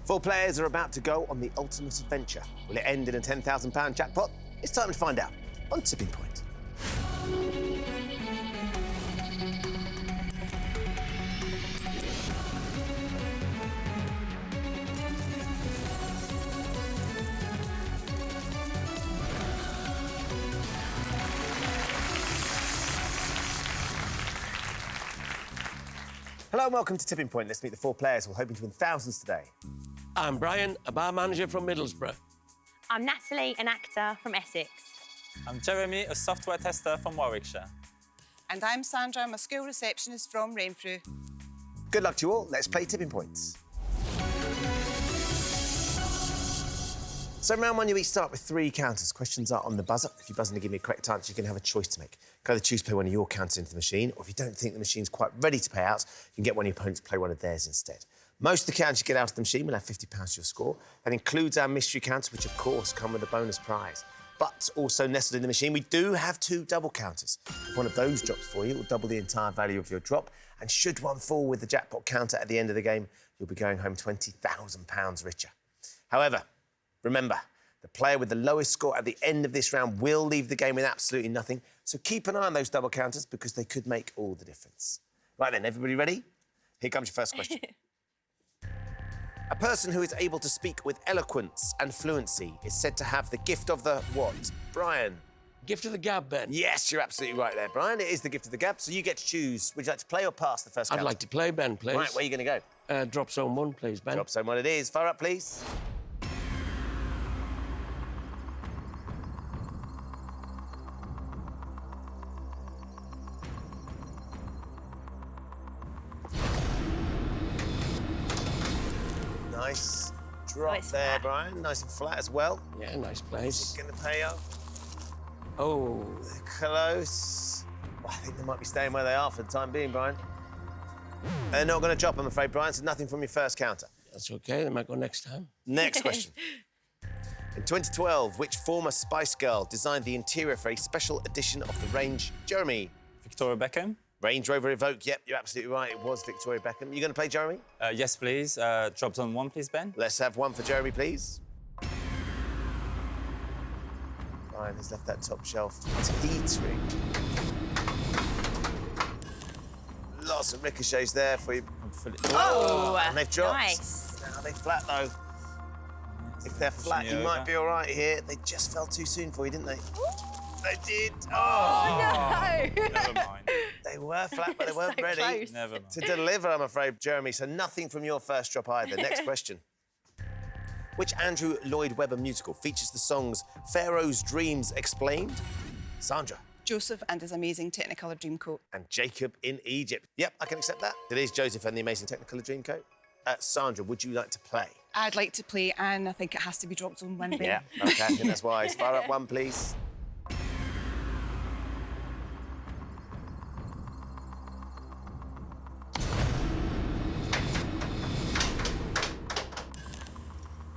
Four players are about to go on the ultimate adventure. Will it end in a £10,000 jackpot? It's time to find out on Tipping Point. Hello and welcome to Tipping Point. Let's meet the four players who are hoping to win thousands today. I'm Brian, a bar manager from Middlesbrough. I'm Natalie, an actor from Essex. I'm Jeremy, a software tester from Warwickshire. And I'm Sandra, I'm a school receptionist from Renfrew. Good luck to you all. Let's play Tipping Points. So round one, you each start with three counters. Questions are on the buzzer. If you buzz in to give me a correct answer, you can have a choice to make. You can either choose to play one of your counters into the machine, or if you don't think the machine's quite ready to pay out, you can get one of your opponents to play one of theirs instead. Most of the counters you get out of the machine will have £50 to your score. That includes our mystery counters, which of course come with a bonus prize. But also nestled in the machine, we do have two double counters. If one of those drops for you, it will double the entire value of your drop. And should one fall with the jackpot counter at the end of the game, you'll be going home £20,000 richer. However, remember, the player with the lowest score at the end of this round will leave the game with absolutely nothing. So keep an eye on those double counters because they could make all the difference. Right then, everybody ready? Here comes your first question. A person who is able to speak with eloquence and fluency is said to have the gift of the what? Brian? Gift of the gab, Ben. Yes, you're absolutely right there, Brian. It is the gift of the gab, so you get to choose. Would you like to play or pass the first I'd counter? like to play, Ben, please. Right, where are you going to go? Drop zone one, please, Ben. Drop zone one it is. Fire up, please. Nice drop there, Brian. Nice and flat as well. Yeah, nice place. Going to pay off. Oh. Close. Well, I think they might be staying where they are for the time being, Brian. They're not going to drop, I'm afraid, Brian, so nothing from your first counter. That's OK, they might go next time. Next question. In 2012, which former Spice Girl designed the interior for a special edition of the range? Jeremy? Victoria Beckham? Range Rover Evoque. Yep, you're absolutely right. It was Victoria Beckham. You going to play Jeremy? Yes, please. Drop zone one, please, Ben. Let's have one for Jeremy, please. Brian has left that top shelf teetering. Lots of ricochets there for you. Oh, and they've dropped. Nice. Now they flat, though. If they're flat, you might be all right here. They just fell too soon for you, didn't they? They did. Oh, no. Never mind. They were flat, but they weren't ready close. Never mind. to deliver, I'm afraid, Jeremy. So nothing from your first drop either. Next question. Which Andrew Lloyd Webber musical features the songs Pharaoh's Dreams Explained? Sandra? Joseph and his amazing Technicolor Dreamcoat. And Jacob in Egypt. Yep, I can accept that. It is Joseph and the Amazing Technicolor Dreamcoat. Sandra, would you like to play? I'd like to play, and I think it has to be drop zone one, Ben. Yeah, OK, I think that's wise. Fire up one, please.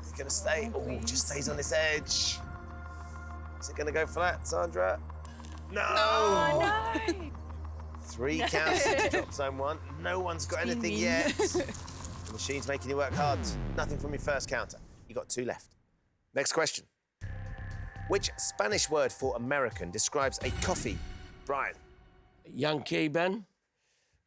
Is it going to stay? Oh, just stays on this edge. Is it going to go flat, Sandra? No! Oh, no. Three counts into drop zone one. No one's got anything yet. The machine's making you work hard. Nothing from your first counter. You got two left. Next question. Which Spanish word for American describes a coffee? Brian. Yankee, Ben.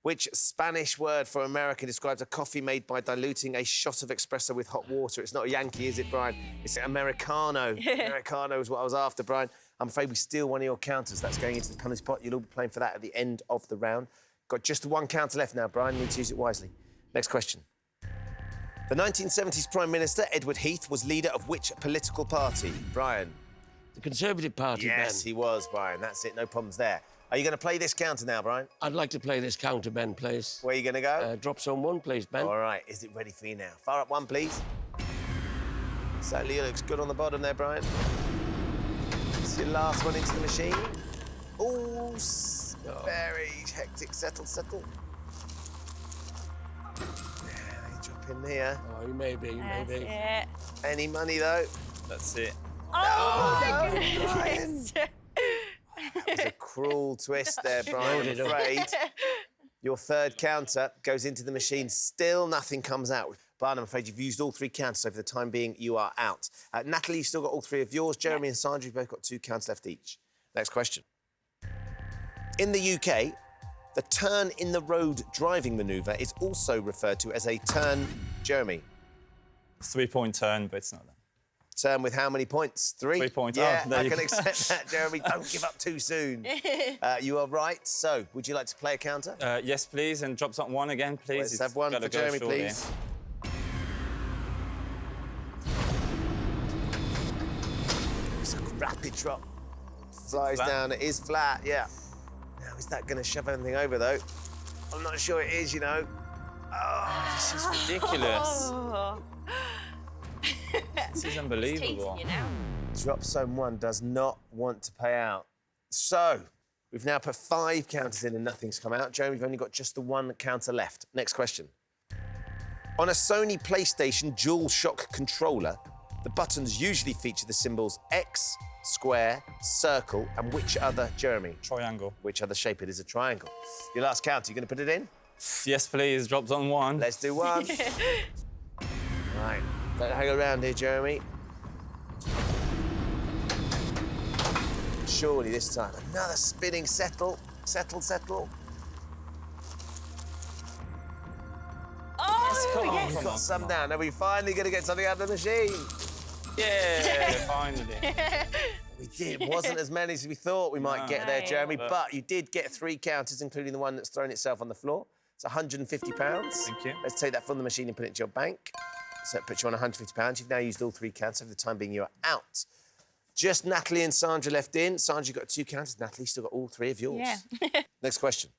Which Spanish word for American describes a coffee made by diluting a shot of espresso with hot water? It's not a Yankee, is it, Brian? It's Americano. Americano is what I was after, Brian. I'm afraid we steal one of your counters. That's going into the penalty pot. You'll all be playing for that at the end of the round. Got just one counter left now, Brian. You need to use it wisely. Next question. The 1970s Prime Minister, Edward Heath, was leader of which political party? Brian. The Conservative Party, Ben. Yes, he was, Brian. That's it. No problems there. Are you going to play this counter now, Brian? I'd like to play this counter, Ben, please. Where are you going to go? Drop zone one, please, Ben. All right. Is it ready for you now? Fire up one, please. Certainly looks good on the bottom there, Brian. It's your last one into the machine. Ooh, very hectic. Settle. Yeah, they drop in here. Oh, maybe. That's it. Any money, though? That's it. Oh, no, my goodness. That was a cruel twist there, Brian, I'm afraid. Your third counter goes into the machine. Still nothing comes out. But I'm afraid you've used all 3 counters, so for the time being, you are out. Natalie, you've still got all 3 of yours. Jeremy and Sandra, you've both got 2 counters left each. Next question. In the UK, the turn in the road driving manoeuvre is also referred to as a turn, Jeremy. 3-point turn, but it's not that. Turn with how many points? 3? 3 points. Yeah, Oh, there I you can go. accept that, Jeremy. Don't give up too soon. You are right. So, would you like to play a counter? Yes, please, and drop some 1 again, please. Let's It's have one gotta for go Jeremy, shortly. please. It's a rapid drop. Flies flat? down. It is flat, yeah. Now, is that going to shove anything over, though? I'm not sure it is, you know. Oh, This is ridiculous. Oh. This is Teasing unbelievable. you now. Drop zone 1 does not want to pay out. So, we've now put 5 counters in and nothing's come out. Jeremy, we've only got just the 1 counter left. Next question. On a Sony PlayStation DualShock controller, the buttons usually feature the symbols X, square, circle, and which other, Jeremy? Triangle. Which other shape? It is a triangle. Your last counter, you going to put it in? Yes, please, drop some 1. Let's do 1. Right, don't hang around here, Jeremy. Surely this time. Another spinning settle. Settle, settle. Oh, Come on, yes. We've got some down. Now we're finally going to get something out of the machine. Yeah, finally. We did. Wasn't as many as we thought we might get there, No. Jeremy, but you did get 3 counters, including the one that's thrown itself on the floor. It's £150. Thank you. Let's take that from the machine and put it into your bank. So it puts you on £150. You've now used all 3 counters. For the time being, you are out. Just Natalie and Sandra left in. Sandra, you've got 2 counters. Natalie, still got all 3 of yours. Yeah. Next question.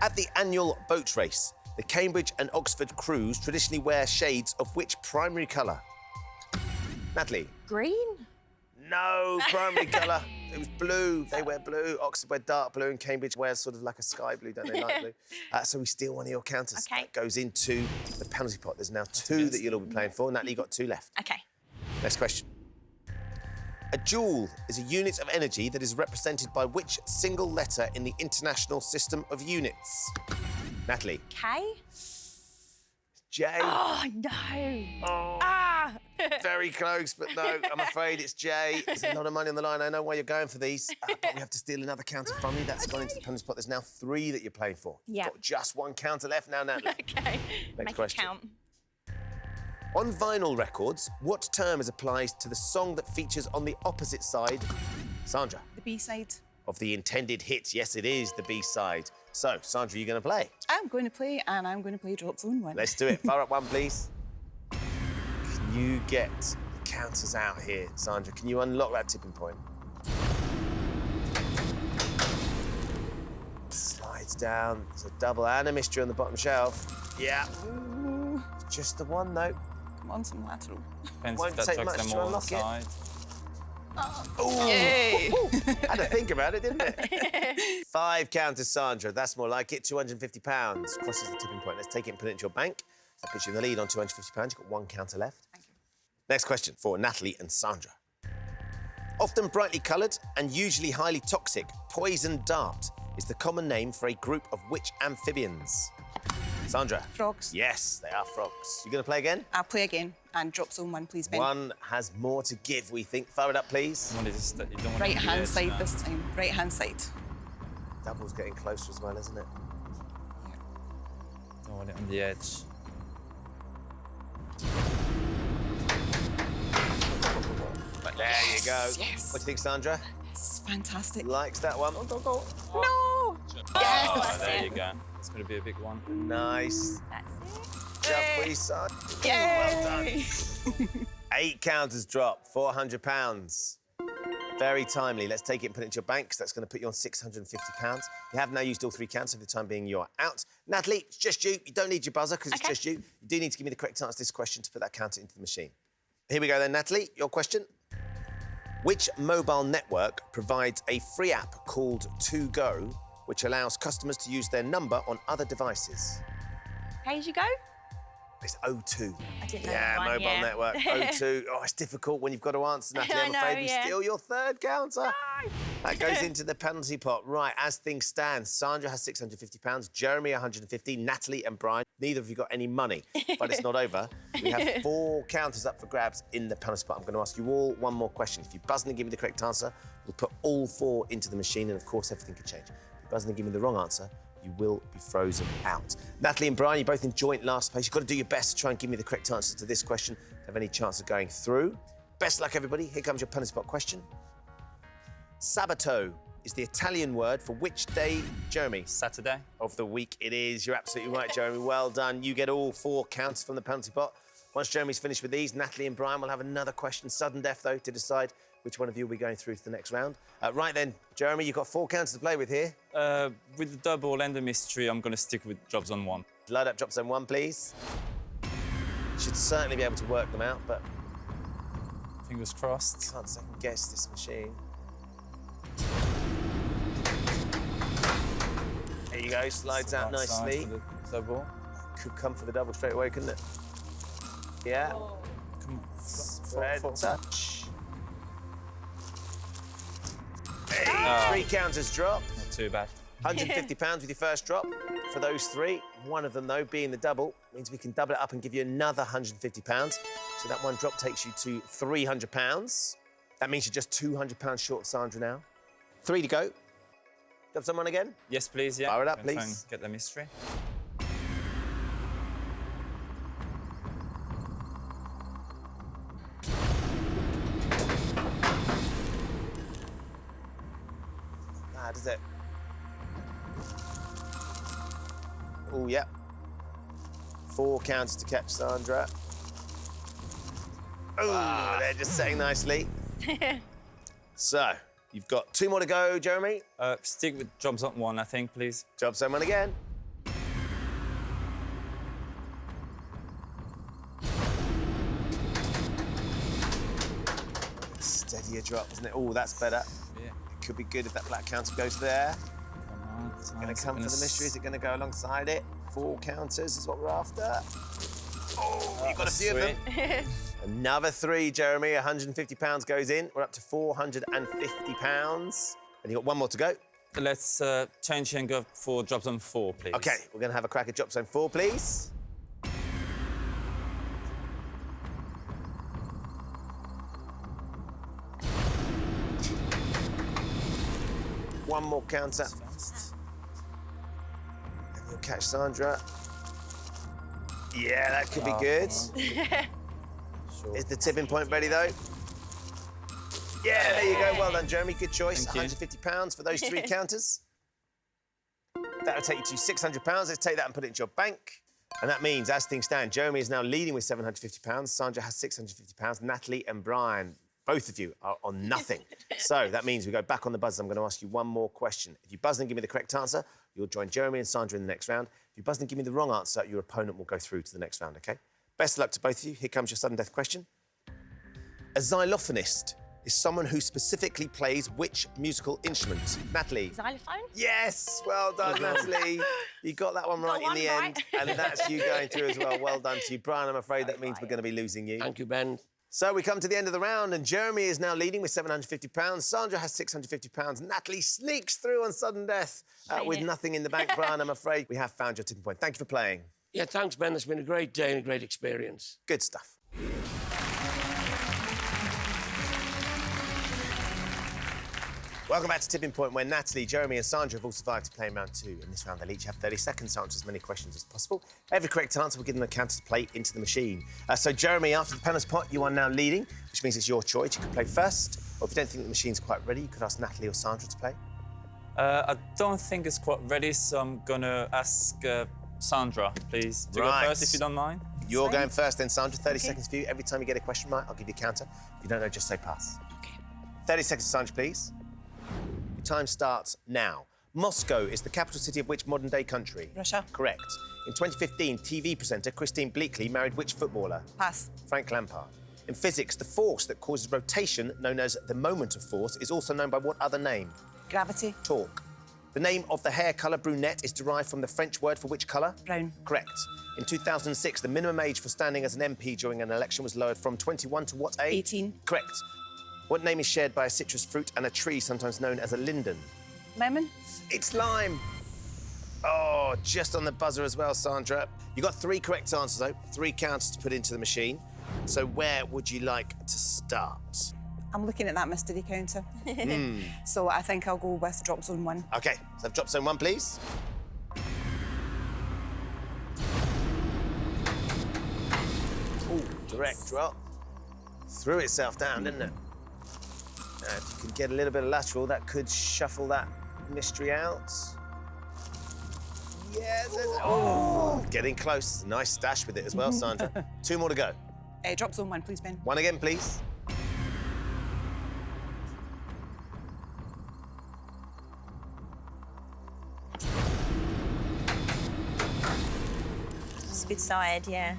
At the annual boat race, the Cambridge and Oxford crews traditionally wear shades of which primary colour? Natalie? Green? No, primary colour. It was blue. They wear blue. Oxford wear dark blue and Cambridge wears sort of like a sky blue, don't they? Light blue. So we steal one of your counters. OK. That goes into the penalty pot. There's now 2 that you'll all be playing for. Natalie, you've got 2 left. OK. Next question. A joule is a unit of energy that is represented by which single letter in the International System of Units? Natalie. K? J. Oh, no. Oh. Ah! Very close, but no, I'm afraid it's J. There's a lot of money on the line. I know why you're going for these, but we have to steal another counter from you. That's gone into the penalty pot. There's now 3 that you're playing for. Yeah. You've got just 1 counter left now, Natalie. OK. Make question. it count. On vinyl records, what term is applied to the song that features on the opposite side, Sandra, The B-side. of the intended hit? Yes, it is the B-side. So, Sandra, are you going to play? I'm going to play, and I'm going to play drop zone 1. Let's do it. Fire up 1, please. Can you get the counters out here, Sandra? Can you unlock that tipping point? Slides down. There's a double and a mystery on the bottom shelf. Yeah. Just the 1, though. Come on, some lateral. Depends Won't if that take chucks much them to all on the unlock it. side. Ooh. Yay! Had to think about it, didn't it? 5 counters, Sandra. That's more like it. £250. Crosses the tipping point. Let's take it and put it into your bank. That puts you in the lead on £250. You've got 1 counter left. Thank you. Next question for Natalie and Sandra. Often brightly coloured and usually highly toxic, poison dart is the common name for a group of which amphibians? Sandra. Frogs. Yes, they are frogs. You going to play again? I'll play again, and drop zone 1, please, Ben. 1 has more to give, we think. Fire it up, please. You don't want Right-hand side this time. Right-hand side. Double's getting closer as well, isn't it? Don't want it on the edge. There you go. Yes. What do you think, Sandra? This is fantastic. Likes that one. No! Oh, there you go. It's going to be a big one. Nice. That's it. Jump, please, son. Yay! Well done. 8 counters drop, £400. Very timely. Let's take it and put it into your bank, because that's going to put you on £650. You have now used all 3 counters, so for the time being, you're out. Natalie, it's just you. You don't need your buzzer, because it's OK. just you. You do need to give me the correct answer to this question to put that counter into the machine. Here we go then, Natalie. Your question. Which mobile network provides a free app called 2Go, which allows customers to use their number on other devices? How did you go? It's O2. I didn't know Yeah, that one, mobile yeah. network, O2. Oh, it's difficult when you've got to answer, Natalie. I'm I know, afraid we yeah. steal your 3rd counter. That goes into the penalty pot. Right, as things stand, Sandra has £650, Jeremy £150, Natalie and Brian. Neither of you got any money, but it's not over. We have 4 counters up for grabs in the penalty spot. I'm going to ask you all one more question. If you buzz in and give me the correct answer, we'll put all 4 into the machine, and of course, everything could change. If you buzz in and give me the wrong answer, you will be frozen out. Natalie and Brian, you're both in joint last place. You've got to do your best to try and give me the correct answer to this question to have any chance of going through. Best luck, everybody. Here comes your penalty spot question. Sabato is the Italian word for which day, Jeremy? Saturday. Of the week it is. You're absolutely right, Jeremy. Well done. You get all 4 counts from the penalty pot. Once Jeremy's finished with these, Natalie and Brian will have another question, sudden death, though, to decide which one of you will be going through to the next round. Right then, Jeremy, you've got 4 counters to play with here. With the double and the mystery, I'm going to stick with drop zone 1. Load up drop zone 1, please. Should certainly be able to work them out, but Fingers crossed. can't second guess this machine. There you go, slides out Right side nicely. for the double. Could come for the double straight away, couldn't it? Yeah. Spread touch. Hey, 3 counters drop. Not too bad. £150 with your first drop. For those 3, one of them, though, being the double, means we can double it up and give you another £150. So that one drop takes you to £300. That means you're just £200 short of Sandra now. 3 to go. Got someone again? Yes, please, yeah. Fire it up, Gonna try please. and get the mystery. Does it? Oh, yeah. 4 counters to catch Sandra. Oh, they're just setting nicely. So, you've got 2 more to go, Jeremy. Stick with drop zone 1, I think, please. Job someone again. Steadier drop, isn't it? Oh, that's better. Yeah. It could be good if that black counter goes there. Come on. Is it going to come for the mystery? Is it going to go alongside it? 4 counters is what we're after. Oh, you've got a few of them. Another 3, Jeremy. £150 goes in. We're up to £450. And you've got 1 more to go. Let's change and go for drop zone 4, please. OK, we're going to have a crack at drop zone 4, please. One more counter. And you'll catch Sandra. Yeah, that could be good. Sure. Is the tipping point ready, though? Yeah, there you go. Well done, Jeremy. Good choice. Thank you. £150 for those 3 counters. That'll take you to £600. Let's take that and put it into your bank. And that means, as things stand, Jeremy is now leading with £750. Sandra has £650. Natalie and Brian, both of you, are on nothing. So that means we go back on the buzzer. I'm going to ask you one more question. If you buzz and give me the correct answer, you'll join Jeremy and Sandra in the next round. If you buzz and give me the wrong answer, your opponent will go through to the next round, OK? Best of luck to both of you. Here comes your sudden death question. A xylophonist is someone who specifically plays which musical instrument? Natalie. Xylophone? Yes, well done, Natalie. You got that one right in the end, and that's you going through as well. Well done to you. Brian, I'm afraid that means we're going to be losing you. Thank you, Ben. So we come to the end of the round, and Jeremy is now leading with £750. Sandra has £650. Natalie sneaks through on sudden death with nothing in the bank. Brian, I'm afraid we have found your tipping point. Thank you for playing. Yeah, thanks, Ben. It's been a great day and a great experience. Good stuff. Welcome back to Tipping Point, where Natalie, Jeremy and Sandra have all survived to play in round 2. In this round, they'll each have 30 seconds to answer as many questions as possible. Every correct answer will give them a counter to play into the machine. So, Jeremy, after the penalty pot, you are now leading, which means it's your choice. You can play first, or if you don't think the machine's quite ready, you could ask Natalie or Sandra to play. I don't think it's quite ready, so I'm going to ask Sandra, please, to go first, if you don't mind. You're going first then, Sandra. 30 seconds for you. Every time you get a question right, I'll give you a counter. If you don't know, just say pass. OK. 30 seconds, Sandra, please. Time starts now. Moscow is the capital city of which modern-day country? Russia. Correct. In 2015, TV presenter Christine Bleakley married which footballer? Pass. Frank Lampard. In physics, the force that causes rotation, known as the moment of force, is also known by what other name? Gravity. Torque. The name of the hair colour brunette is derived from the French word for which colour? Brown. Correct. In 2006, the minimum age for standing as an MP during an election was lowered from 21 to what age? 18. Correct. What name is shared by a citrus fruit and a tree sometimes known as a linden? Lemon. It's lime. Oh, just on the buzzer as well, Sandra. You got 3 correct answers, though. 3 counters to put into the machine. So where would you like to start? I'm looking at that mystery counter. So I think I'll go with drop zone 1. OK, so drop zone 1, please. Ooh, direct drop. Threw itself down, didn't it? If you could get a little bit of lateral, that could shuffle that mystery out. Yes. Oh, getting close. Nice stash with it as well, Sandra. 2 more to go. Drop zone 1, please, Ben. 1 again, please. It's a good side, yeah.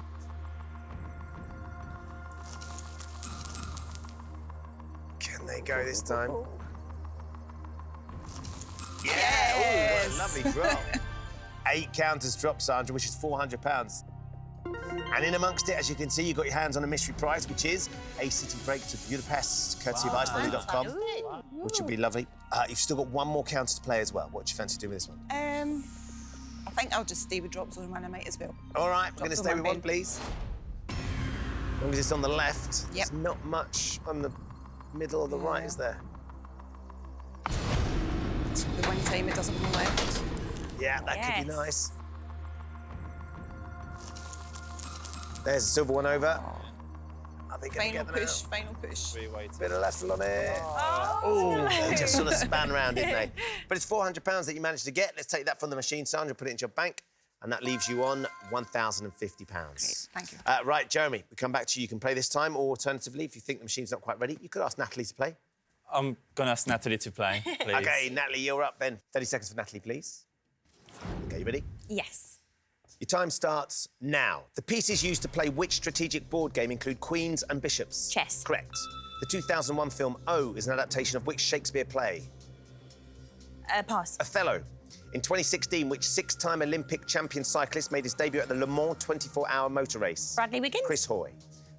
Can they go this time? Yeah! Ooh, lovely drop. 8 counters drop, Sandra, which is £400. And in amongst it, as you can see, you've got your hands on a mystery prize, which is a city break to Budapest, courtesy of icevalue.com, which would be lovely. You've still got 1 more counter to play as well. What do you fancy doing with this one? I think I'll just stay with drop zone 1. I might as well. All right, we're going to Drop stay zone with 1, please. As long as it's on the left. Yep. There's not much on the middle or the right, is there? The one time it doesn't go left. Yeah, that could be Yes. nice. There's a silver one over. Are they going to Final get them push, out? final push. Bit of lateral on it. Oh, they just sort of span round, didn't they? But it's £400 that you managed to get. Let's take that from the machine, Sandra, put it into your bank, and that leaves you on £1,050. Great, thank you. Right, Jeremy, we come back to you. You can play this time, or alternatively, if you think the machine's not quite ready, you could ask Natalie to play. I'm gonna ask Natalie to play, please. OK, Natalie, you're up then. 30 seconds for Natalie, please. OK, you ready? Yes. Your time starts now. The pieces used to play which strategic board game include queens and bishops? Chess. Correct. The 2001 film O is an adaptation of which Shakespeare play? Pass. Othello. In 2016, which 6-time Olympic champion cyclist made his debut at the Le Mans 24-hour motor race? Bradley Wiggins. Chris Hoy.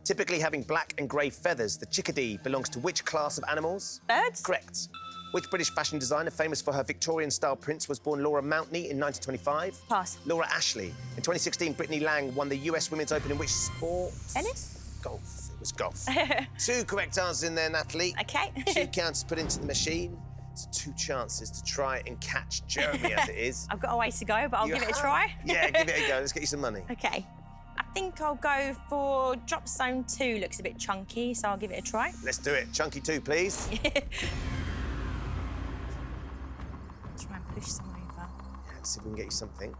Typically having black and grey feathers, the chickadee belongs to which class of animals? Birds. Correct. Which British fashion designer, famous for her Victorian-style prints, was born Laura Mountney in 1925? Pass. Laura Ashley. In 2016, Brittany Lang won the US Women's Open in which sport? Tennis. Golf. It was golf. 2 correct answers in there, Natalie. OK. 2 counts put into the machine. So 2 chances to try and catch Jeremy as it is. I've got a way to go, but I'll You give it a have- try. Yeah, give it a go. Let's get you some money. OK. I think I'll go for drop zone 2. Looks a bit chunky, so I'll give it a try. Let's do it. Chunky 2, please. Try and push some over. Let's see if we can get you something.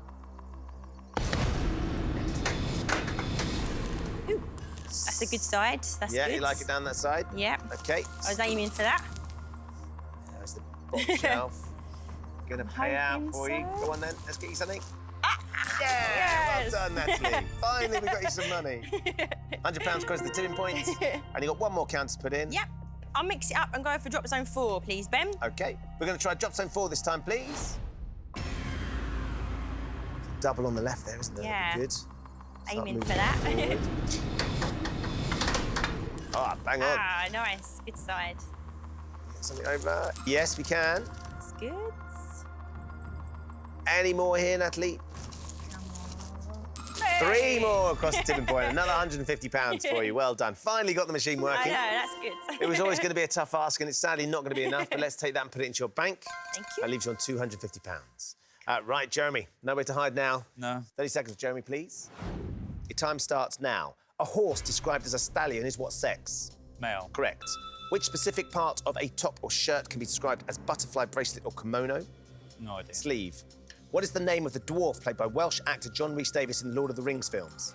Ooh, that's a good side. That's Yeah, good. you like it down that side? Yep. OK. I was aiming for that. There's the bottom shelf. Gonna pay out hoping for you. so. Go on then, let's get you something. Yeah, Yes. well done, Natalie. Finally, we got you some money. £100 across the tipping point. And you got 1 more count to put in. Yep. I'll mix it up and go for drop zone 4, please, Ben. OK. We're going to try drop zone 4 this time, please. Double on the left there, isn't there? Yeah. That'd be good. Start Aiming moving for that. forward. Bang on. Ah, nice. Good side. Get something over. Yes, we can. That's good. Any more here, Natalie? Come on. 3 more across the tipping point. Another £150 for you. Well done. Finally got the machine I working. know, that's good. It was always going to be a tough ask, and it's sadly not going to be enough, but let's take that and put it into your bank. Thank you. That leaves you on £250. Right, Jeremy, nowhere to hide now. No. 30 seconds, Jeremy, please. Your time starts now. A horse described as a stallion is what sex? Male. Correct. Which specific part of a top or shirt can be described as butterfly bracelet or kimono? No idea. Sleeve. What is the name of the dwarf played by Welsh actor John Rhys-Davies in the Lord of the Rings films?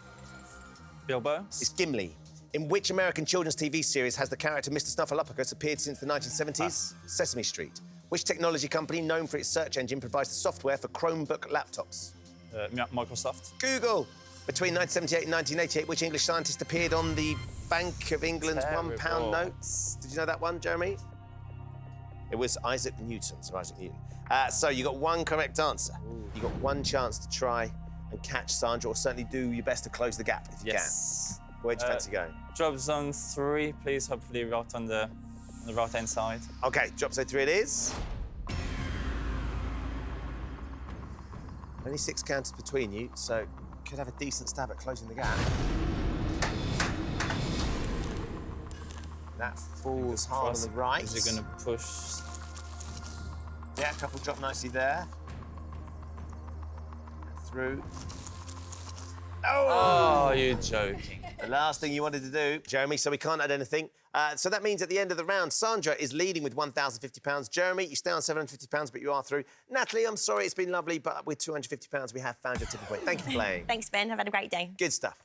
Bilbo. It's Gimli. In which American children's TV series has the character Mr. Snuffleupagus appeared since the 1970s? Pass. Sesame Street. Which technology company, known for its search engine, provides the software for Chromebook laptops? Microsoft. Google. Between 1978 and 1988, which English scientist appeared on the Bank of England's £1 Terrible. notes? Did you know that one, Jeremy? It was Isaac Newton, Sir Isaac Newton. So you got 1 correct answer. You got 1 chance to try and catch Sandra, or certainly do your best to close the gap if you Yes. can. Where'd you fancy going? Drop zone 3, please. Hopefully right on the right-hand side. OK, drop zone 3 it is. Only 6 counters between you, so could have a decent stab at closing the gap. That falls hard on the right. Is he going to push? Yeah, a couple drop nicely there. Through. Oh, you're joking. The last thing you wanted to do, Jeremy, so we can't add anything. So that means at the end of the round, Sandra is leading with £1,050. Jeremy, you stay on £750, but you are through. Natalie, I'm sorry, it's been lovely, but with £250, we have found your tipping point. Thank you for playing. Thanks, Ben. Have had a great day. Good stuff.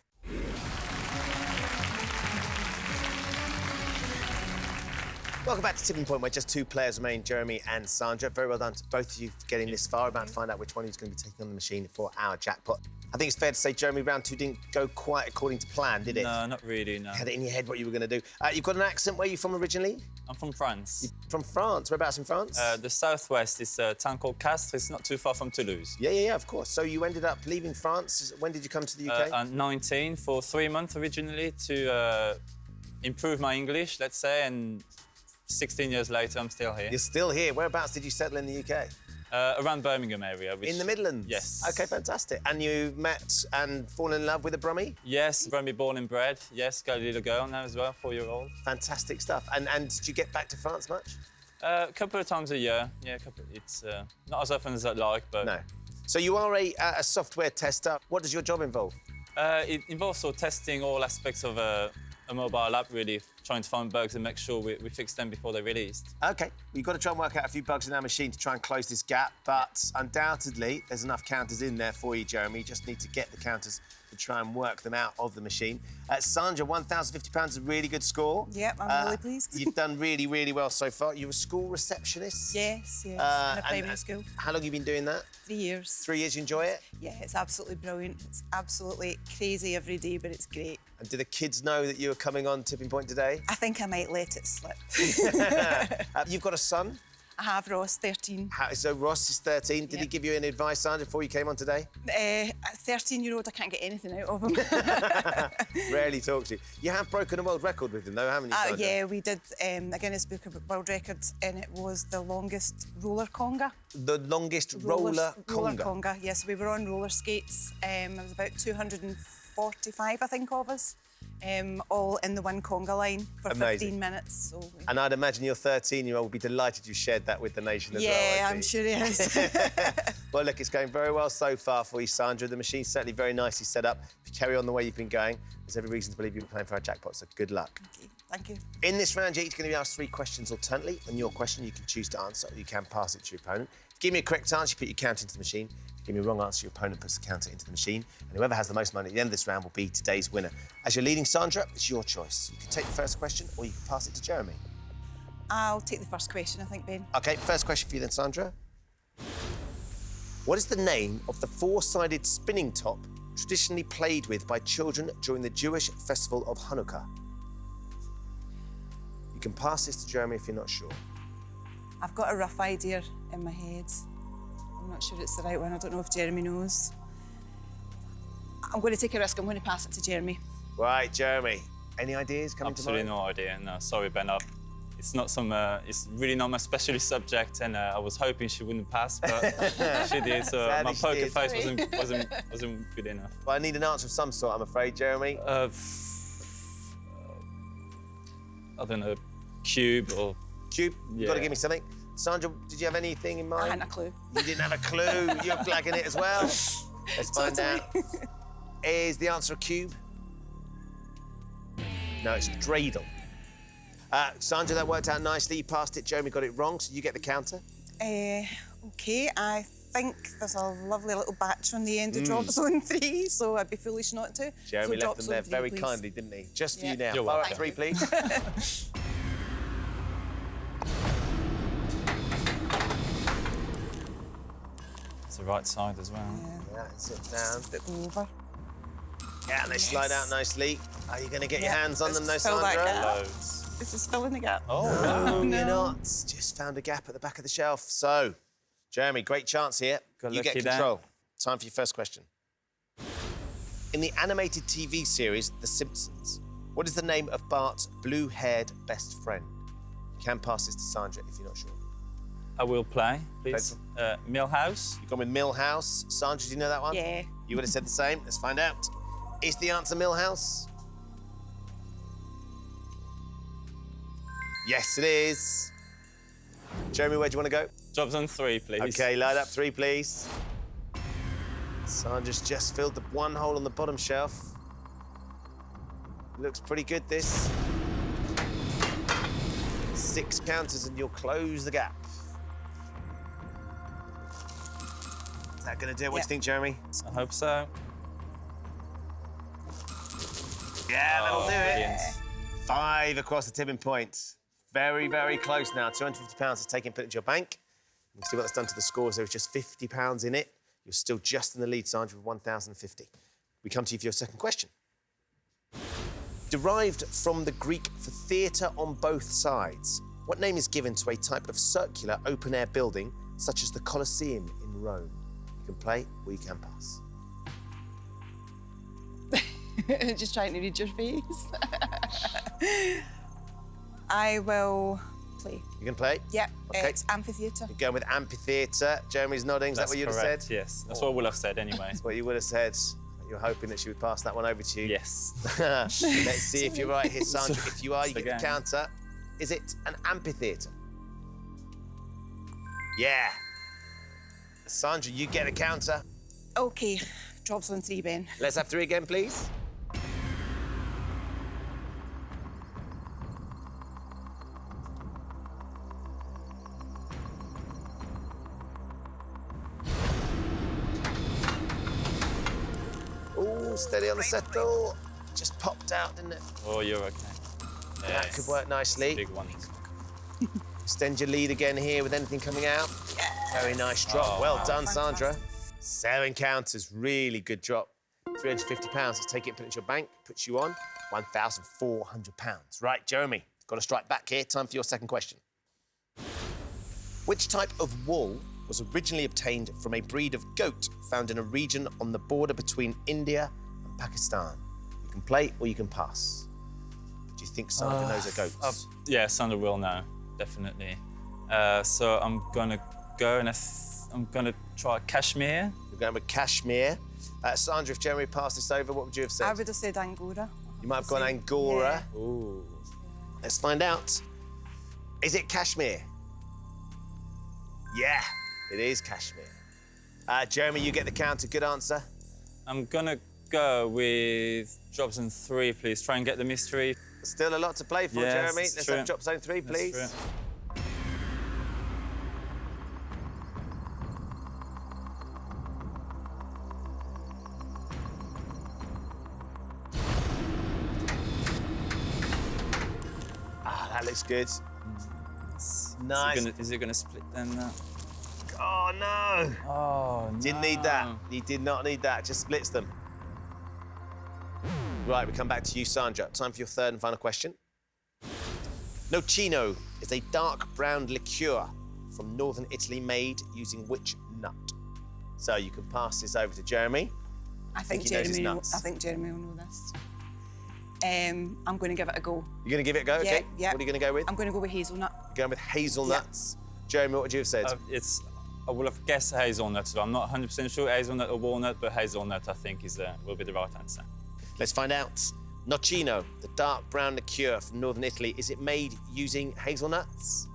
Welcome back to Tipping Point, where just 2 players remain, Jeremy and Sandra. Very well done to both of you for getting this far. We're about to find out which one is going to be taking on the machine for our jackpot. I think it's fair to say, Jeremy, round 2 didn't go quite according to plan, did it? No, not really, no. You had it in your head what you were going to do. You've got an accent. Where are you from originally? I'm from France. You're from France. Whereabouts in France? The southwest is a town called Castres. It's not too far from Toulouse. Yeah, of course. So you ended up leaving France. When did you come to the UK? At 19, for 3 months originally, to improve my English, let's say, and 16 years later, I'm still here. You're still here. Whereabouts did you settle in the UK? Around Birmingham area. In the Midlands? Yes. OK, fantastic. And you met and fallen in love with a Brummie? Yes, Brummie born and bred. Yes, got a little girl now as well, 4-year-old. Fantastic stuff. And did you get back to France much? A couple of times a year. Yeah, it's not as often as I'd like, but... No. So you are a software tester. What does your job involve? It involves sort of testing all aspects of a mobile app, really, trying to find bugs and make sure we fix them before they're released. OK, you've got to try and work out a few bugs in our machine to try and close this gap, but undoubtedly there's enough counters in there for you, Jeremy. You just need to get the counters to try and work them out of the machine. Sandra, £1,050 is a really good score. Yep, I'm really pleased. You've done really, really well so far. You're a school receptionist? Yes, in a primary school. How long have you been doing that? 3 years. 3 years, you enjoy it? Yeah, it's absolutely brilliant. It's absolutely crazy every day, but it's great. And do the kids know that you were coming on Tipping Point today? I think I might let it slip. You've got a son? I have Ross, 13. So Ross is 13. Did he give you any advice, Sandra, before you came on today? At 13-year-old, I can't get anything out of him. Rarely talks to you. You have broken a world record with him, though, haven't you, Sandra? Yeah, we did a Guinness Book of World Records, and it was the longest roller conga. The longest roller conga? Roller conga, yes. We were on roller skates. It was about 245, I think, of us. All in the one conga line for Amazing. 15 minutes. So And I'd imagine your 13-year-old will be delighted you shared that with the nation as well. yeah, I'm sure he is. Well, look, it's going very well so far for you, Sandra. The machine's certainly very nicely set up. If you carry on the way you've been going, there's every reason to believe you'll be playing for our jackpot, so good luck. Okay, thank you. In this round, you're each going to be asked 3 questions alternately. On your question, you can choose to answer, or you can pass it to your opponent. If you give me a correct answer, you put your count into the machine. Give me a wrong answer, your opponent puts the counter into the machine, and whoever has the most money at the end of this round will be today's winner. As you're leading, Sandra, it's your choice. You can take the first question, or you can pass it to Jeremy. I'll take the first question, I think, Ben. OK, first question for you then, Sandra. What is the name of the 4-sided spinning top traditionally played with by children during the Jewish festival of Hanukkah? You can pass this to Jeremy if you're not sure. I've got a rough idea in my head. I'm not sure it's the right one. I don't know if Jeremy knows. I'm going to take a risk. I'm going to pass it to Jeremy. Right, Jeremy. Any ideas coming Absolutely to mind? no idea. No, sorry, Ben. It's not some. It's really not my specialist subject, and I was hoping she wouldn't pass, but she did. So Sadly, my she poker did. face wasn't good enough. Well, I need an answer of some sort, I'm afraid, Jeremy. I don't know, cube or. Cube, you've got to Yeah. give me something. Sandra, did you have anything in mind? I hadn't a clue. You didn't have a clue. You're blagging it as well. Let's find out. Is the answer a cube? No, it's dreidel. Sandra, that worked out nicely. You passed it. Jeremy got it wrong, so you get the counter. OK, I think there's a lovely little batch on the end of drop zone 3, so I'd be foolish not to. Jeremy so left them there 3, very please. kindly, didn't he? Just for you Yeah. now. You're Fire welcome. up 3, please. It's the right side as well. Yeah, sit down. Bit over. Yeah, and they slide out nicely. Are you going to get your Yeah, hands on them, though, let's fill that Sandra? gap. Loads. This is filling the gap. No, no. you're not. Just found a gap at the back of the shelf. So, Jeremy, great chance here. Got You get lucky there. control. Time for your first question. In the animated TV series The Simpsons, what is the name of Bart's blue-haired best friend? You can pass this to Sandra if you're not sure. I will play, please. Millhouse. You've gone with Millhouse. Sandra, do you know that one? Yeah. You would have said the same. Let's find out. Is the answer Millhouse? Yes, it is. Jeremy, where do you want to go? Jobs on 3, please. OK, light up 3, please. Sandra's just filled the one hole on the bottom shelf. Looks pretty good, this. 6 counters and you'll close the gap. Is that going to do it? What do you think, Jeremy? I hope so. Yeah, that'll do it. Brilliant. 5 across the tipping point. Very, very close now. £250 is taken, put into your bank. You can see what that's done to the scores. There was just £50 in it. You're still just in the lead, Sandra, with 1,050. We come to you for your second question. Derived from the Greek for theatre on both sides, what name is given to a type of circular open-air building, such as the Colosseum in Rome? You can play or you can pass. Just trying to read your face. I will play. You can play? Yep, Okay. it's amphitheatre. You're going with amphitheatre. Jeremy's nodding. Is that what you'd have correct, said? Yes, that's what I would have said anyway. That's what you would have said. You're hoping that she would pass that one over to you. Yes. Let's see if you're right here, Sandra. If you are, you get the Again. counter. Is it an amphitheatre? Yeah. Sandra, you get a counter. OK, drops on 3, Ben. Let's have 3 again, please. Oh, steady on the settle. Just popped out, didn't it? Oh, you're OK. That Yes. could work nicely. Big ones. Extend your lead again here with anything coming out. Very nice drop. Well done, Sandra. 7 counters, really good drop. £350. Let's take it and put it into your bank. Puts you on £1,400. Right, Jeremy, got to strike back here. Time for your second question. Which type of wool was originally obtained from a breed of goat found in a region on the border between India and Pakistan? You can play or you can pass. Do you think Sandra knows her goats? Yeah, Sandra will know, definitely. So I'm gonna go and I'm gonna try cashmere. You're going with cashmere. Sandra, if Jeremy passed this over, what would you have said? I would have said Angora. You might have gone Angora. Ooh. Let's find out. Is it cashmere? Yeah, it is cashmere. Jeremy, you get the counter. Good answer. I'm gonna go with jobs in 3, please. Try and get the mystery. Still a lot to play for, Yes, Jeremy. it's Let's true. have drop zone 3, That's please. true. That looks good. Nice. Is it gonna split then? Oh, no. Oh, no. Didn't need that. You did not need that. Just splits them. Right, we come back to you, Sandra. Time for your third and final question. Nocino is a dark brown liqueur from northern Italy made using which nut? So you can pass this over to Jeremy. I think he knows his Jeremy. nuts. I think Jeremy will know this. I'm going to give it a go. You're going to give it a go, okay? Yeah. What are you going to go with? I'm going to go with hazelnut. Going with hazelnuts. Jeremy, what would you have said? I would have guessed hazelnut, so I'm not 100% sure hazelnut or walnut, but hazelnut I think will be the right answer. Let's find out. Nocino, the dark brown liqueur from northern Italy, is it made using hazelnuts?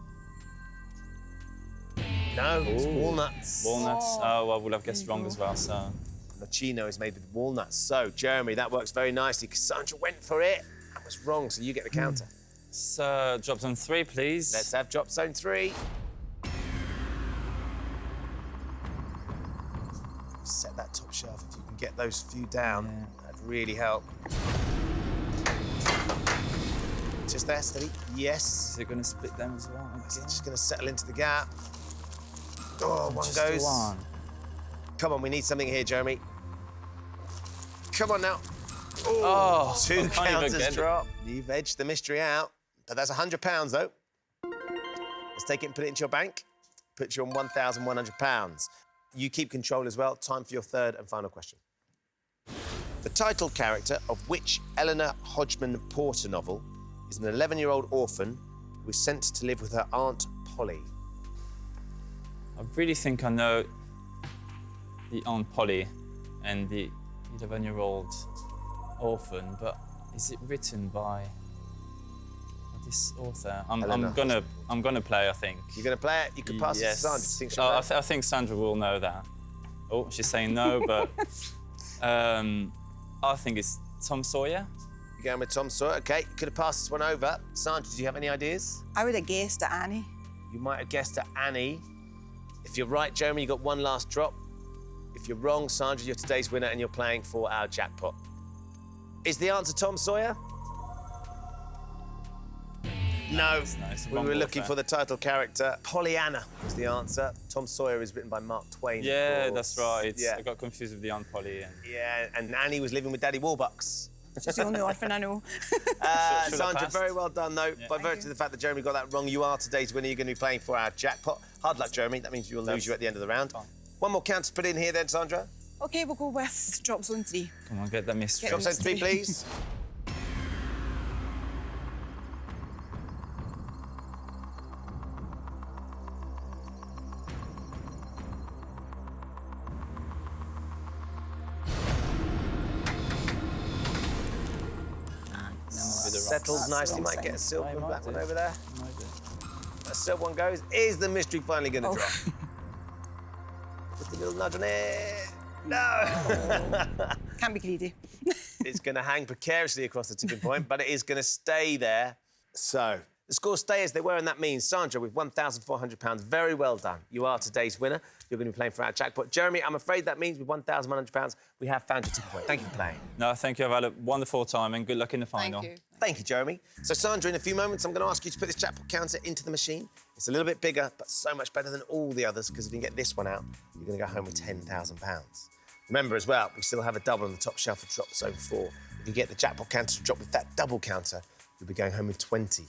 No, it's walnuts. Walnuts. Oh, I would have guessed wrong as well. So Nocino is made with walnuts. So, Jeremy, that works very nicely because Sandra went for it and was wrong, so you get the counter. So jobs on 3, please. Let's have drop zone 3. Set that top shelf if you can get those few down. That'd really help. Just there, steady. Yes. Is it gonna split them as well? It's just going to settle into the gap. Oh, one Just goes. one. Come on, we need something here, Jeremy. Come on now. Oh, 2 I can't even counters get it. drop. You've edged the mystery out. But that's £100, though. Let's take it and put it into your bank. Puts you on £1,100. You keep control as well. Time for your third and final question. The title character of which Eleanor Hodgman Porter novel is an 11-year-old orphan who is sent to live with her Aunt Polly? I really think I know the Aunt Polly and the 11-year-old orphan, but is it written by this author? I'm gonna play, I think. You're gonna play it? You can pass it to Sandra. Do you think she'll know? I think Sandra will know that. Oh, she's saying no, but I think it's Tom Sawyer. You're going with Tom Sawyer. Okay, you could have passed this one over. Sandra, do you have any ideas? I would have guessed at Annie. You might have guessed at Annie. If you're right, Jeremy, you got one last drop. If you're wrong, Sandra, you're today's winner and you're playing for our jackpot. Is the answer Tom Sawyer? No, nice. we were looking for the title character. Pollyanna was the answer. Tom Sawyer is written by Mark Twain. Yeah, of course. that's right. Yeah. I got confused with the Aunt Polly. And... Yeah, and Annie was living with Daddy Warbucks. She's the only orphan I know. Should I Sandra, pass? very well done, though. Yeah. By virtue of the fact that Jeremy got that wrong, you are today's winner. You're going to be playing for our jackpot. Hard luck, Jeremy. That means you'll lose you at the end of the round. Fine. One more count to put in here then, Sandra. OK, we'll go with drop zone 3. Come on, get that mystery. Drop zone 3, mystery. please. Settles nicely. wrong Might side. get a silver I and might black one do. over there. Might do. That silver one goes. Is the mystery finally going to Oh. drop? Just a little nudge on it. No! Can't be greedy. It's going to hang precariously across the tipping point, but it is going to stay there. So, the scores stay as they were, and that means Sandra with £1,400. Very well done. You are today's winner. You're going to be playing for our jackpot. Jeremy, I'm afraid that means with £1,100, we have found your tipping point. Thank you for playing. No, thank you. I've had a wonderful time and good luck in the final. Thank you. Thank you, Jeremy. So, Sandra, in a few moments, I'm going to ask you to put this jackpot counter into the machine. It's a little bit bigger, but so much better than all the others, because if you can get this one out, you're going to go home with £10,000. Remember, as well, we still have a double on the top shelf for drop zone 4. If you get the jackpot counter to drop with that double counter, you'll be going home with £20,000.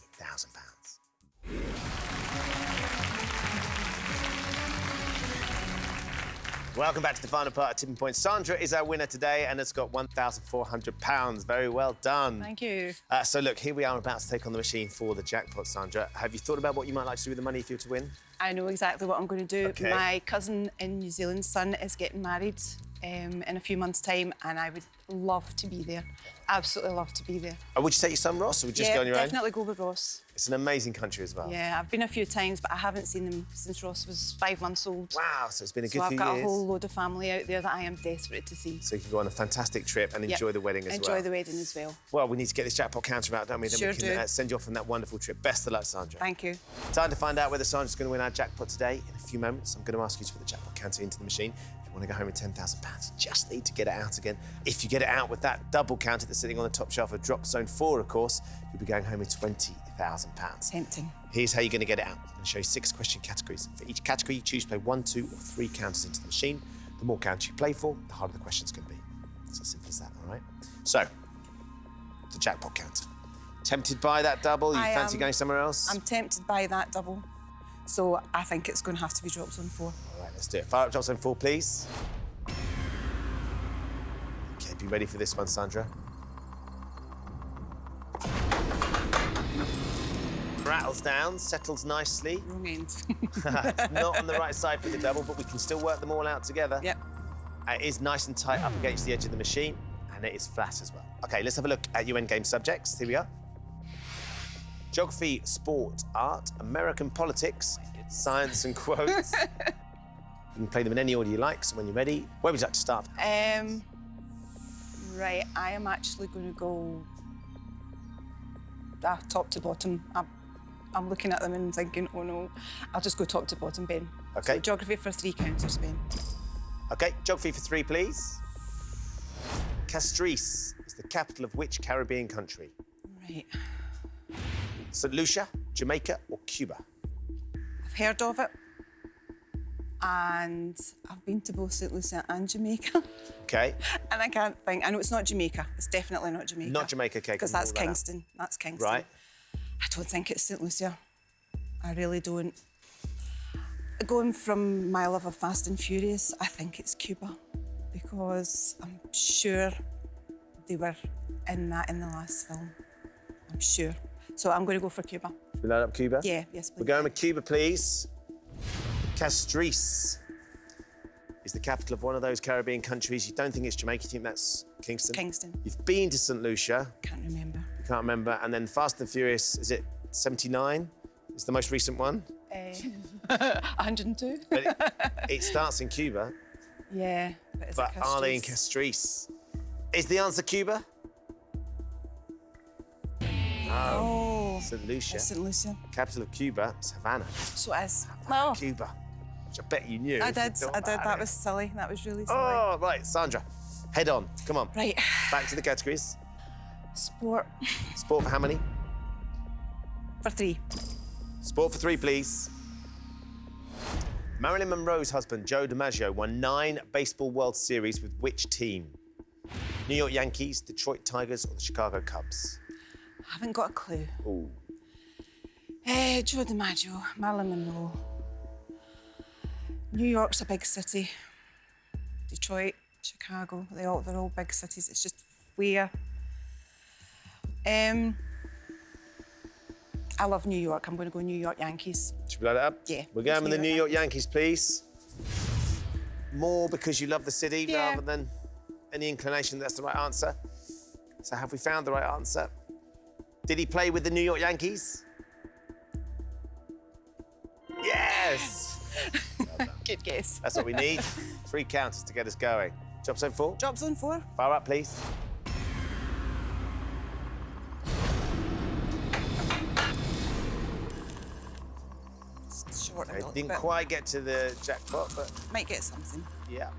Welcome back to the final part of Tipping Point. Sandra is our winner today and has got £1,400. Very well done. Thank you. So, look, here we are about to take on the machine for the jackpot, Sandra. Have you thought about what you might like to do with the money if you were to win? I know exactly what I'm going to do. OK. My cousin in New Zealand's son is getting married in a few months' time, and I would love to be there. Absolutely love to be there. Would you take your son, Ross, or would you just go on your definitely go with Ross. own? It's an amazing country as well. Yeah, I've been a few times, but I haven't seen them since Ross was 5 months old. Wow, so it's been a So good I've few got years. a whole load of family out there that I am desperate to see. So you can go on a fantastic trip and enjoy the wedding as well. Enjoy the wedding as well. Well, we need to get this jackpot counter out, don't we? Then Sure we can do. send you off on that wonderful trip. Best of luck, Sandra. Thank you. Time to find out whether Sandra's going to win our jackpot today. In a few moments, I'm going to ask you to put the jackpot counter into the machine. If you want to go home with £10,000, you just need to get it out again. If you get it out with that double counter that's sitting on the top shelf of drop zone 4, of course, you'll be going home with £20,000. Tempting. Here's how you're going to get it out. I'm going to show you 6 question categories. For each category, you choose to play 1, 2, or 3 counters into the machine. The more counters you play for, the harder the question's going to be. It's as simple as that, all right? So, the jackpot counter. Tempted by that double? You I fancy am. going somewhere else? I'm tempted by that double, so I think it's going to have to be drop zone 4. All right, let's do it. Fire up drop zone 4, please. OK, be ready for this one, Sandra. Rattles down, settles nicely. Wrong end. Not on the right side for the double, but we can still work them all out together. Yep. It is nice and tight up against the edge of the machine, and it is flat as well. OK, let's have a look at your endgame subjects. Here we are. Geography, sport, art, American politics, science and quotes. You can play them in any order you like, so when you're ready, where would you like to start? Right, I am actually going to go top to bottom. I'm looking at them and thinking, oh no, I'll just go top to bottom, Ben. OK. So geography for 3 counters, Ben. OK, geography for 3, please. Castries is the capital of which Caribbean country? Right. St. Lucia, Jamaica, or Cuba? I've heard of it, and I've been to both St. Lucia and Jamaica. OK. And I can't think. I know it's not Jamaica. It's definitely not Jamaica. Not Jamaica, OK. Because can that's rule that out. Kingston. That's Kingston. Right. I don't think it's St. Lucia. I really don't. Going from my love of Fast and Furious, I think it's Cuba, because I'm sure they were in that in the last film. I'm sure. So I'm going to go for Cuba. Should we load up Cuba? Yeah, yes, please. We're going with Cuba, please. Castries is the capital of one of those Caribbean countries. You don't think it's Jamaica, you think that's Kingston? Kingston. You've been to St. Lucia. Can't remember. You can't remember. And then Fast and Furious, is it 79? Is the most recent one? 102. But it starts in Cuba. Yeah, but is it But are they in Castries? Castries? Is the answer Cuba? Oh, St. Lucia. St. Lucia. Capital of Cuba is Havana. So it is. Oh, Cuba, which I bet you knew. I if you did. thought I did. about That it. was silly. That was really silly. Oh, right, Sandra. Head on. Come on. Right. Back to the categories. Sport Sport for how many? for 3. Sport for 3, please. Marilyn Monroe's husband, Joe DiMaggio, won 9 Baseball World Series with which team? New York Yankees, Detroit Tigers, or the Chicago Cubs? I haven't got a clue. Ooh. Joe DiMaggio, Marilyn Monroe. New York's a big city. Detroit, Chicago, they're all big cities. It's just where. I love New York. I'm going to go New York Yankees. Should we light it up? Yeah, We're going it's with the New New York York Yankees, please. More because you love the city Yeah. rather than any inclination that's the right answer. So have we found the right answer? Did he play with the New York Yankees? Yes! Good guess. That's what we need. 3 counters to get us going. Drop zone 4. Drop zone 4. Fire up, please. It's short a I little didn't bit. quite get to the jackpot, but Might get something. yeah.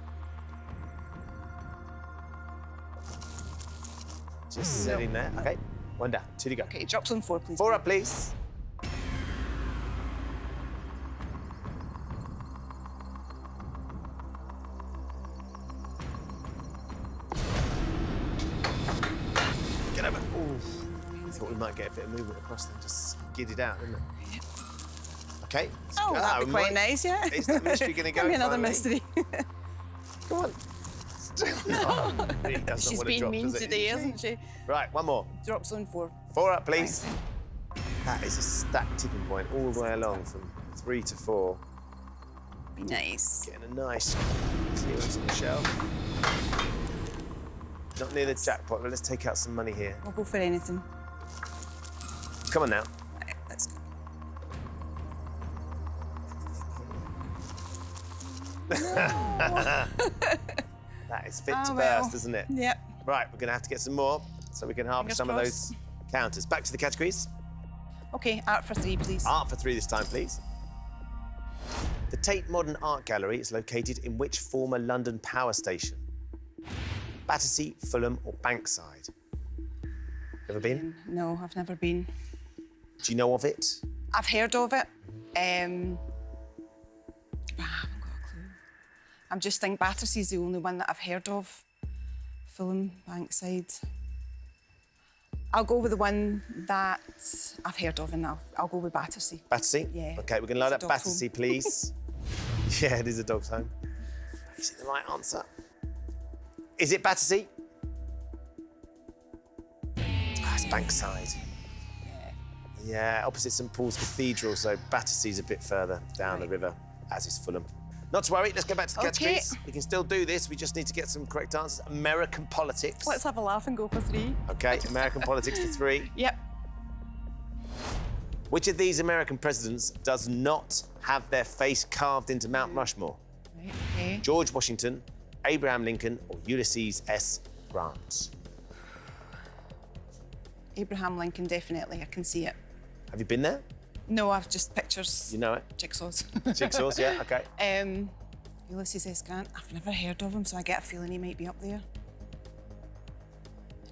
Just sitting there. Okay, 1 down, 2 to go. Okay, drop zone 4, please. 4 up, please. Get over. Ooh. I thought we might get a bit of movement across them, just skid it out, didn't it? Okay. let's Oh, go. that'd be quite might- nice, yeah. Is that mystery going to go? Give me another finally? mystery. Come on. Oh, really does not She's want to been drop, mean does it? today, hasn't she? Right, 1 more. Drop zone 4. 4 up, please. That is a stacked tipping point all the way along from 3 to 4. Be nice. Getting a nice clearance on the shelf. Not near the jackpot, but let's take out some money here. We'll go for anything. Come on now. Right, let's go. That is fit Oh, to well. burst, isn't it? Yep. Right, we're going to have to get some more so we can harvest Fingers some of crossed. those counters. Back to the categories. Okay, art for 3, please. Art for 3 this time, please. The Tate Modern Art Gallery is located in which former London power station? Battersea, Fulham, or Bankside? Ever been? No, I've never been. Do you know of it? I've heard of it. But I haven't got a clue. I'm just thinking Battersea's the only one that I've heard of. Fulham, Bankside. I'll go with the one that I've heard of, and I'll go with Battersea. Battersea? Yeah. OK, we're going to load It's up a dog's Battersea, home. please. Yeah, it is a dog's home. Is it the right answer? Is it Battersea? Ah, it's Bankside. Yeah, opposite St Paul's Cathedral, so Battersea's a bit further down the river, as is Fulham. Not to worry, let's go back to the Okay. categories. We can still do this, we just need to get some correct answers. American politics. Let's have a laugh and go for 3. OK, American politics for 3. Yep. Which of these American presidents does not have their face carved into Mount Rushmore? Right, okay. George Washington, Abraham Lincoln, or Ulysses S. Grant? Abraham Lincoln, definitely. I can see it. Have you been there? No, I've just pictures. You know it? Jigsaws. Jigsaws, yeah, OK. Ulysses S. Grant. I've never heard of him, so I get a feeling he might be up there.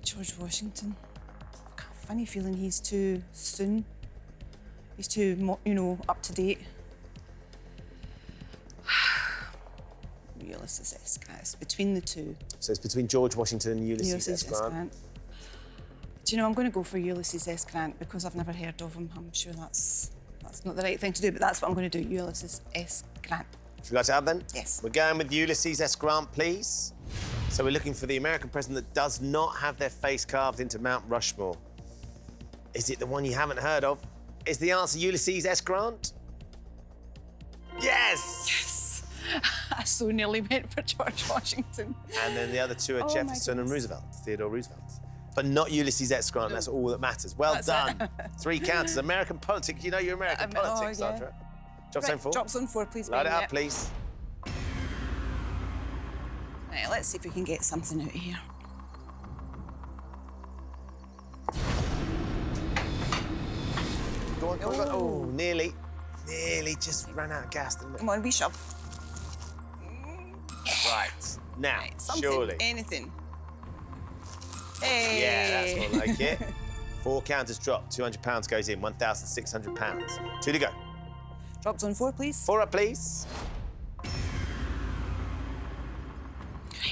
George Washington. I've got a funny feeling he's too soon. He's too, up to date. Ulysses S. Grant. It's between the two. So it's between George Washington and Ulysses Ulysses S. S. Grant. Grant. Do you know, I'm going to go for Ulysses S. Grant because I've never heard of him. I'm sure that's not the right thing to do, but that's what I'm going to do. Ulysses S. Grant. Should we light it up then? Yes. We're going with Ulysses S. Grant, please. So we're looking for the American president that does not have their face carved into Mount Rushmore. Is it the one you haven't heard of? Is the answer Ulysses S. Grant? Yes! I so nearly went for George Washington. And then the other two are Oh, my Jefferson and goodness. Roosevelt, Theodore Roosevelt. But not Ulysses S. Grant, that's all that matters. Well That's done. it. 3 counters. American politics, you know your American politics, yeah. Sandra. Drop zone Right, 4. drop zone 4, please. Light Ben, it up, yeah. please. Right, let's see if we can get something out of here. Go on, go on, go on. Oh, nearly. Nearly just ran out of gas, didn't it? Come on, we shove. Right. Now, Right, something, surely. anything. Hey! Yeah, that's more like it. 4 counters drop. £200 goes in. £1,600. 2 to go. Drop zone 4, please. 4 up, please.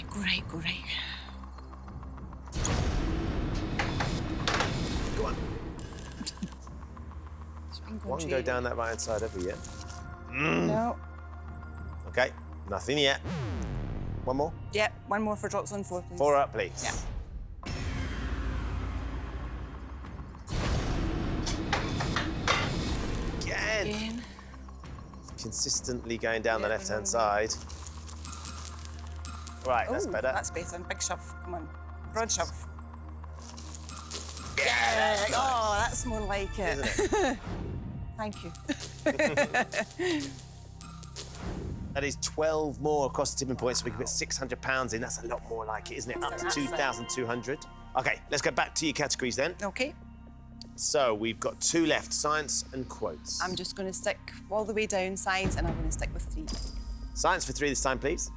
Great, great. Go on. One go down that right-hand side every year. No. OK, nothing yet. One more. Yep, one more for drop zone 4, please. 4 up, please. Yeah. Again. Consistently going down the Yeah, left-hand side. Right, that's Ooh, better. That's better. Big shove. Come on. Broad shove. Yeah, that's Oh, that's more like it. Isn't it? Thank you. That is 12 more across the tipping point, so we can put £600 in. That's a lot more like it, isn't it? Up to That's it. 2,200. OK, let's go back to your categories then. Okay. So we've got 2 left, science and quotes. I'm just going to stick all the way down science, and I'm going to stick with 3. Science for 3 this time, please.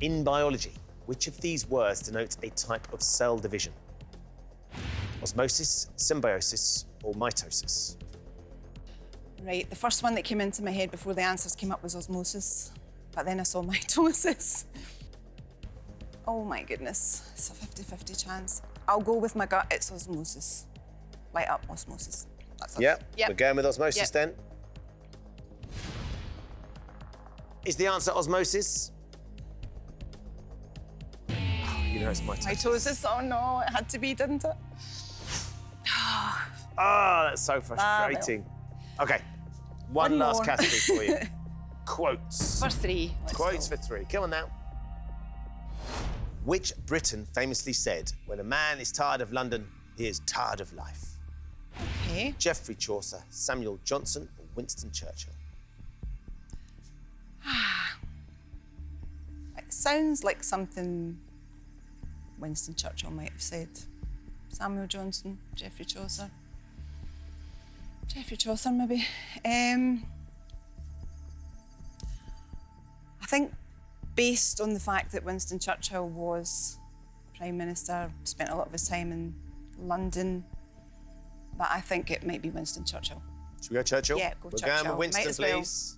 In biology, which of these words denotes a type of cell division? Osmosis, symbiosis, or mitosis? Right, the first one that came into my head before the answers came up was osmosis, but then I saw mitosis. Oh my goodness, it's a 50-50 chance. I'll go with my gut, it's osmosis. Light up osmosis. That's it. Yep, Yep. we're going with osmosis Yep. then. Is the answer osmosis? Oh, you know it's mitosis. Mitosis, oh no, it had to be, didn't it? Oh, that's so frustrating. OK, one One last more. category for you. Quotes. For 3. Let's Quotes go. for 3. Come on now. Which Briton famously said, when a man is tired of London, he is tired of life? Okay. Geoffrey Chaucer, Samuel Johnson, or Winston Churchill? It sounds like something Winston Churchill might have said. Samuel Johnson, Geoffrey Chaucer. Geoffrey Chaucer, maybe. I think based on the fact that Winston Churchill was Prime Minister, spent a lot of his time in London, but I think it might be Winston Churchill. Should we go Churchill? Yeah, go We're Churchill. going with Might Winston, as well. please.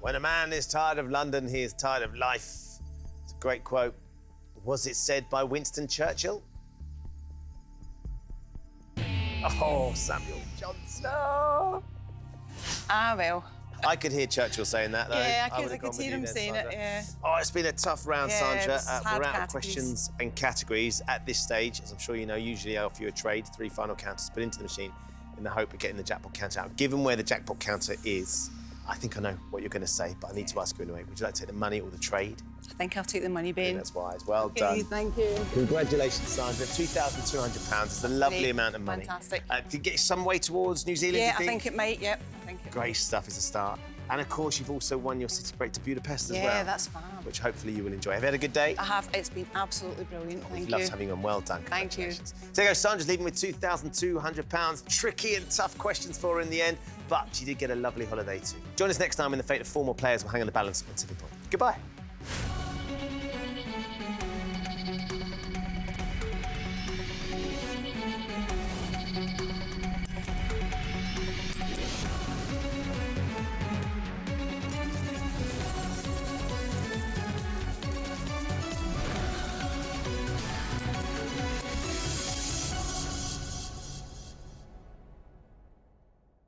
When a man is tired of London, he is tired of life. It's a great quote. Was it said by Winston Churchill? Oh, Samuel Johnson. No. Ah, well. I could hear Churchill saying that, though. Yeah, I would've could gone with hear you him then, saying it, Sandra. yeah. Oh, it's been a tough round, Yeah, Sandra. it's hard We're out of categories. questions and categories at this stage. As I'm sure you know, usually I offer you a trade, 3 final counters put into the machine in the hope of getting the jackpot counter out. Given where the jackpot counter is, I think I know what you're going to say, but I need to ask you anyway. Would you like to take the money or the trade? I think I'll take the money, I Ben. think that's wise. Well Okay, done. thank you. Congratulations, Sandra. £2,200 is a lovely great. amount of money. Fantastic. To get some way towards New Zealand, Yeah, you I think it might, yep. I think it Great stuff as a start. And of course, you've also won your city break to Budapest as well. Yeah, that's fab. Which hopefully you will enjoy. Have you had a good day? I have. It's been absolutely brilliant. Thank We've you. loved having you on. Well done. Thank you. Congratulations. So there you go. Sandra's leaving with £2,200. Tricky and tough questions for her in the end, but she did get a lovely holiday too. Join us next time when the fate of 4 more players will hang on the balance on Tipping Point. Goodbye.